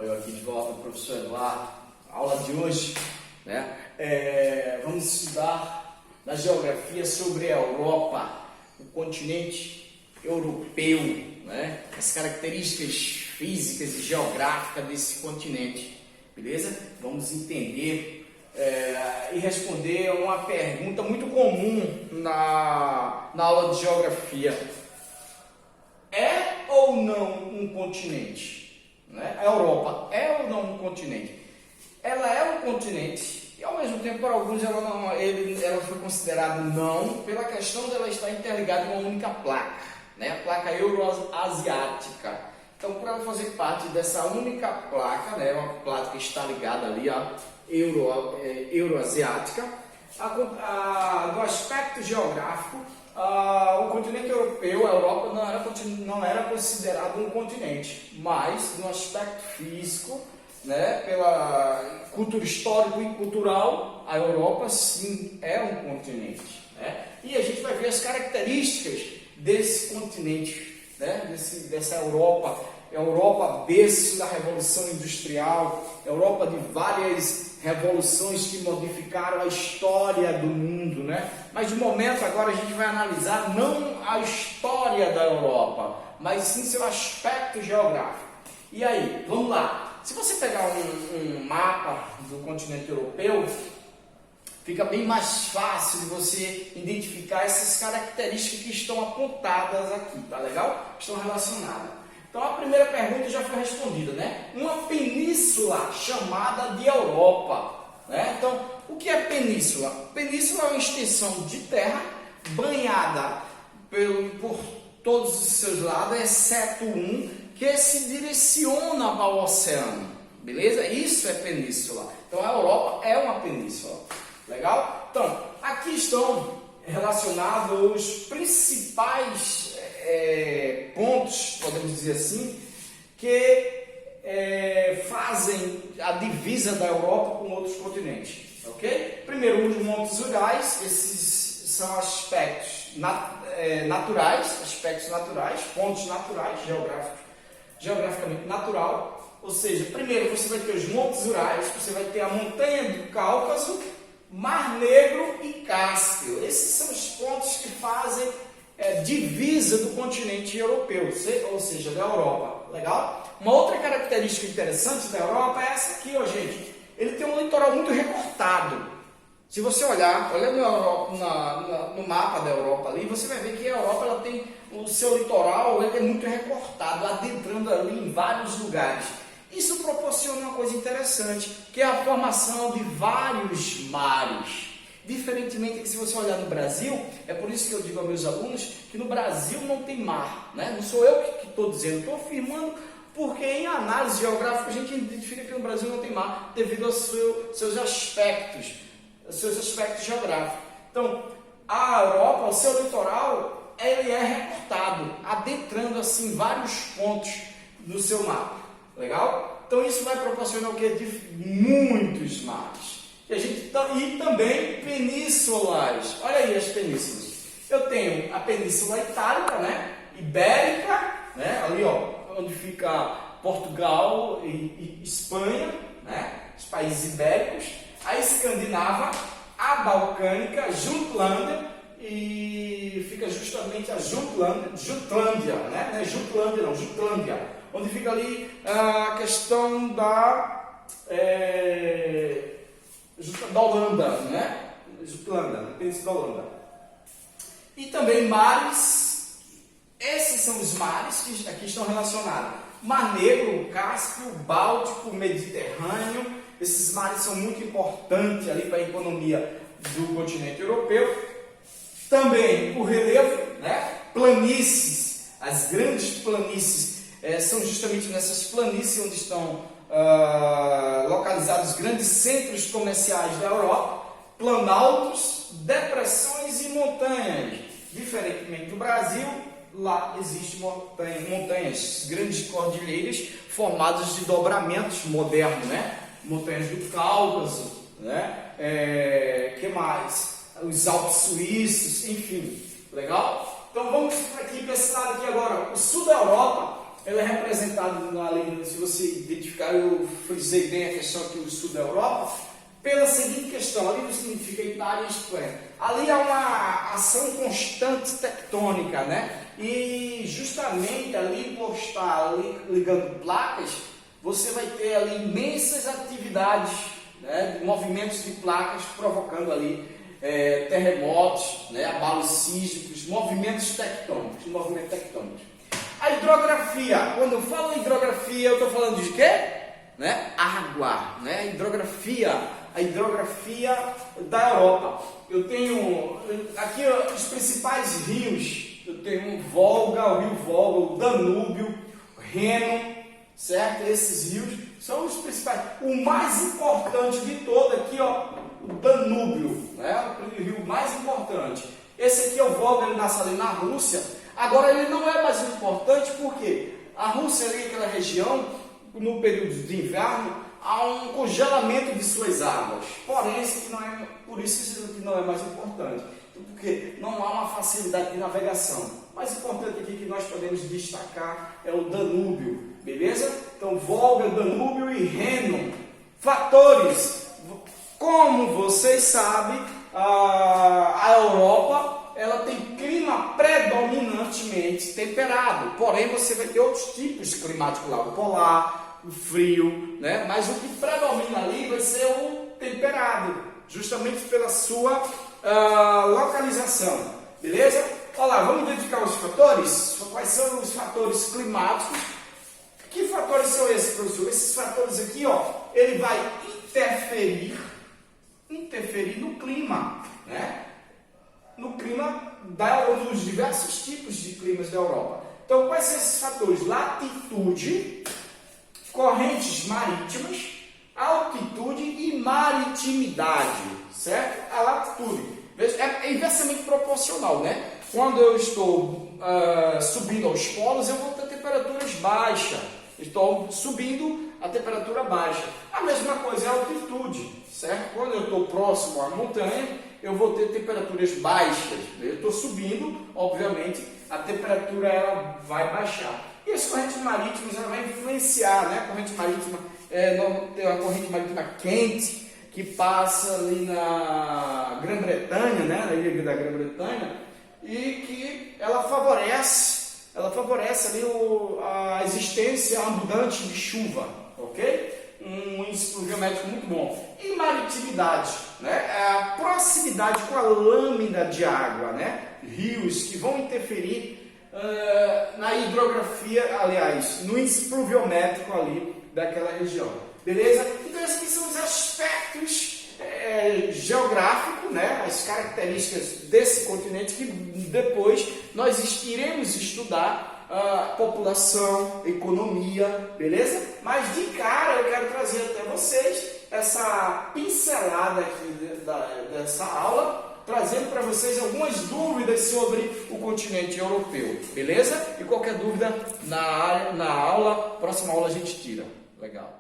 eu aqui de volta, professor Eduardo. A aula de hoje, né, vamos estudar na geografia sobre a Europa, o continente europeu, né, as características físicas e geográficas desse continente, beleza? Vamos entender e responder uma pergunta muito comum na aula de geografia. É ou não um continente? Né? A Europa é ou não um continente? Ela é um continente e ao mesmo tempo para alguns ela foi considerada não pela questão de ela estar interligada em uma única placa, né? A placa euroasiática. Então, para ela fazer parte dessa única placa, né? Uma placa que está ligada ali à euroasiática, do aspecto geográfico, o continente europeu, a Europa, não era considerado um continente, mas no aspecto físico, né, pela cultura histórica e cultural, a Europa sim é um continente, né? E a gente vai ver as características desse continente, né, dessa Europa berço da Revolução Industrial, Europa de várias revoluções que modificaram a história do mundo, né? Mas de momento agora a gente vai analisar não a história da Europa, mas sim seu aspecto geográfico. E aí, vamos lá. Se você pegar um mapa do continente europeu, fica bem mais fácil de você identificar essas características que estão apontadas aqui, tá legal? Estão relacionadas. Então a primeira pergunta já foi respondida, né? Uma península chamada de Europa, né? Então, o que é península? Península é uma extensão de terra banhada por todos os seus lados, exceto um que se direciona para o oceano, beleza? Isso é península. Então a Europa é uma península, legal? Então, aqui estão relacionados os principais pontos, podemos dizer assim, que fazem a divisa da Europa com outros continentes, ok? Primeiro, os Montes Urais, esses são aspectos naturais, pontos naturais, geograficamente natural, ou seja, primeiro você vai ter os Montes Urais, você vai ter a montanha do Cáucaso, Mar Negro e Cáspio. Esses são os pontos que fazem divisa do continente europeu, ou seja, da Europa. Legal? Uma outra característica interessante da Europa é essa aqui, ó, gente. Ele tem um litoral muito recortado. Se você olhar no mapa da Europa ali, você vai ver que a Europa ela tem o seu litoral, ele é muito recortado, adentrando ali em vários lugares. Isso proporciona uma coisa interessante, que é a formação de vários mares. Diferentemente que se você olhar no Brasil, é por isso que eu digo aos meus alunos que no Brasil não tem mar, né? Não sou eu que estou dizendo, estou afirmando porque em análise geográfica a gente identifica que no Brasil não tem mar devido aos seus aspectos geográficos. Então, a Europa, o seu litoral, ele é recortado, adentrando assim vários pontos no seu mapa, legal? Então isso vai proporcionar o que? Muitos mares. E também penínsulas. Olha aí as penínsulas. Eu tenho a Península Itálica, né? Ibérica, né? Ali, ó, onde fica Portugal e Espanha, né? Os países ibéricos. A Escandinava, a Balcânica, Jutlândia e fica justamente a Jutlândia, né? Não é Jutlândia não, Jutlândia. Onde fica ali a questão da Holanda, né? Jutlândia, Península da Holanda. E também mares, esses são os mares que aqui estão relacionados. Mar Negro, Cáspio, Báltico, Mediterrâneo, esses mares são muito importantes ali para a economia do continente europeu. Também o relevo, né? Planícies, as grandes planícies, são justamente nessas planícies onde estão localizados grandes centros comerciais da Europa, planaltos, depressões e montanhas. Diferentemente do Brasil, lá existem montanhas, grandes cordilheiras formadas de dobramentos modernos, né? Montanhas do Cáucaso, né? Que mais? Os Alpes suíços, enfim, legal? Então vamos aqui para esse lado aqui agora. O sul da Europa ela é representada ali, se você identificar, eu frisei bem a questão aqui do sul da Europa, pela seguinte questão, ali não significa Itália e Espanha. Ali há uma ação constante tectônica, né? E justamente ali por estar ali ligando placas, você vai ter ali imensas atividades, né, de movimentos de placas provocando ali terremotos, né, abalos sísmicos, movimentos tectônicos. A hidrografia, quando eu falo em hidrografia, eu estou falando de quê? Né? Água, né? A hidrografia da Europa. Eu tenho aqui os principais rios, eu tenho o rio Volga, o Danúbio, o Reno, certo? Esses rios são os principais. O mais importante de todo aqui, ó, o Danúbio, né? O rio mais importante. Esse aqui é o Volga, ele nasce ali na Rússia. Agora ele não é mais importante porque a Rússia ali, aquela região, no período de inverno, há um congelamento de suas águas. Porém, por isso que não é mais importante. Porque não há uma facilidade de navegação. O mais importante aqui que nós podemos destacar é o Danúbio, beleza? Então, Volga, Danúbio e Reno. Fatores. Como vocês sabem, a Europa ela tem clima predominantemente temperado. Porém, você vai ter outros tipos climáticos lá, o polar, o frio, né? Mas o que predomina ali vai ser o temperado, justamente pela sua localização, beleza? Olha lá, vamos identificar os fatores? Quais são os fatores climáticos? Que fatores são esses, professor? Esses fatores aqui, ó, ele vai interferir no clima, né? No clima dos diversos tipos de climas da Europa. Então, quais são esses fatores? Latitude, correntes marítimas, altitude e maritimidade, certo? A latitude é inversamente proporcional, né? Quando eu estou subindo aos polos, eu vou ter temperaturas baixas. Estou subindo a temperatura baixa. A mesma coisa é a altitude, certo? Quando eu estou próximo à montanha, eu vou ter temperaturas baixas. Eu estou subindo, obviamente, a temperatura ela vai baixar. E as correntes marítimas ela vai influenciar, né? A corrente marítima tem uma corrente marítima quente que passa ali na Grã-Bretanha, né? Na ilha da Grã-Bretanha, e que ela favorece ali a existência abundante de chuva, ok? Um índice pluviométrico muito bom. E maritimidade, né? A proximidade com a lâmina de água, né? Rios que vão interferir na hidrografia, aliás, no índice pluviométrico ali daquela região. Beleza? Então esses aqui são os aspectos geográficos, né? As características desse continente que depois nós iremos estudar população, economia, beleza? Mas de cara eu quero trazer até vocês essa pincelada aqui dessa aula, trazendo para vocês algumas dúvidas sobre o continente europeu, beleza? E qualquer dúvida na próxima aula a gente tira. Legal.